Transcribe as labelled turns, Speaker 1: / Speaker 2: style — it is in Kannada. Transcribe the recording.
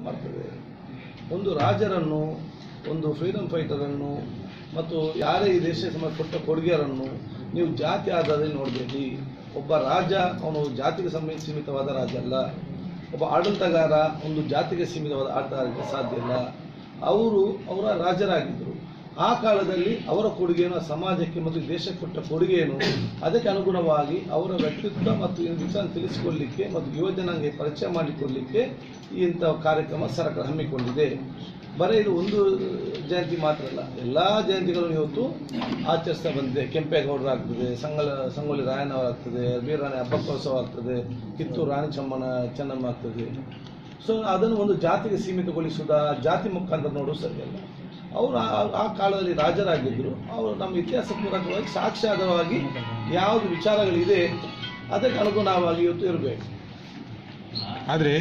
Speaker 1: ಮಾಡ್ತದೆ. ಒಂದು ರಾಜರನ್ನು, ಒಂದು ಫ್ರೀಡಮ್ ಫೈಟರನ್ನು ಮತ್ತು ಯಾರೇ ಈ ದೇಶ ಕೊಟ್ಟ ಕೊಡುಗೆಯರನ್ನು ನೀವು ಜಾತಿ ಆಧಾರದಲ್ಲಿ ನೋಡಬೇಡಿ. ಒಬ್ಬ ರಾಜ ಅವನು ಜಾತಿಗೆ ಸೀಮಿತವಾದ ರಾಜ ಅಲ್ಲ. ಒಬ್ಬ ಆಡಳಿತಗಾರ ಒಂದು ಜಾತಿಗೆ ಸೀಮಿತವಾದ ಆಡಳಿತ ಸಾಧ್ಯ ಇಲ್ಲ. ಅವರ ರಾಜರಾಗಿದ್ದರು. ಆ ಕಾಲದಲ್ಲಿ ಅವರ ಕೊಡುಗೆಯನ್ನು ಸಮಾಜಕ್ಕೆ ಮತ್ತು ದೇಶಕ್ಕೆ ಕೊಟ್ಟ ಕೊಡುಗೆಯನ್ನು ಅದಕ್ಕೆ ಅನುಗುಣವಾಗಿ ಅವರ ವ್ಯಕ್ತಿತ್ವ ಮತ್ತು ವಿಚಾರ ತಿಳಿಸಿಕೊಳ್ಳಲಿಕ್ಕೆ ಮತ್ತು ಯುವಜನಾಂಗಕ್ಕೆ ಪರಿಚಯ ಮಾಡಿಕೊಳ್ಳಲಿಕ್ಕೆ ಇಂಥ ಕಾರ್ಯಕ್ರಮ ಸರ್ಕಾರ ಹಮ್ಮಿಕೊಂಡಿದೆ. ಬರೀ ಇದು ಒಂದು ಜಯಂತಿ ಮಾತ್ರ ಅಲ್ಲ, ಎಲ್ಲ ಜಯಂತಿಗಳನ್ನು ಇವತ್ತು ಆಚರಿಸ್ತಾ ಬಂದಿದೆ. ಕೆಂಪೇಗೌಡರು ಆಗ್ತದೆ, ಸಂಗೊಳ್ಳಿ ರಾಯಣ್ಣವರ ಆಗ್ತದೆ, ವೀರರಾಣಿ ಹಬ್ಬಕ್ಕೋತ್ಸವ ಆಗ್ತದೆ, ಕಿತ್ತೂರು ರಾಣಿ ಚೆನ್ನಮ್ಮ ಆಗ್ತದೆ. ಸೊ ಅದನ್ನು ಒಂದು ಜಾತಿಗೆ ಸೀಮಿತಗೊಳಿಸುವುದ, ಜಾತಿ ಮುಖಾಂತರ ನೋಡೋದು ಸರಿಯಲ್ಲ. ಅವರು ಆ ಕಾಲದಲ್ಲಿ ರಾಜರಾಗಿದ್ದರು. ಅವರು ನಮ್ಮ ಇತಿಹಾಸ ಪೂರಕವಾಗಿ ಸಾಕ್ಷ್ಯಾಧಾರವಾಗಿ ಯಾವುದು ವಿಚಾರಗಳಿದೆ ಅದಕ್ಕೆ ಅನುಗುಣವಾಗಿ ಇವತ್ತು ಇರಬೇಕು.
Speaker 2: ಆದರೆ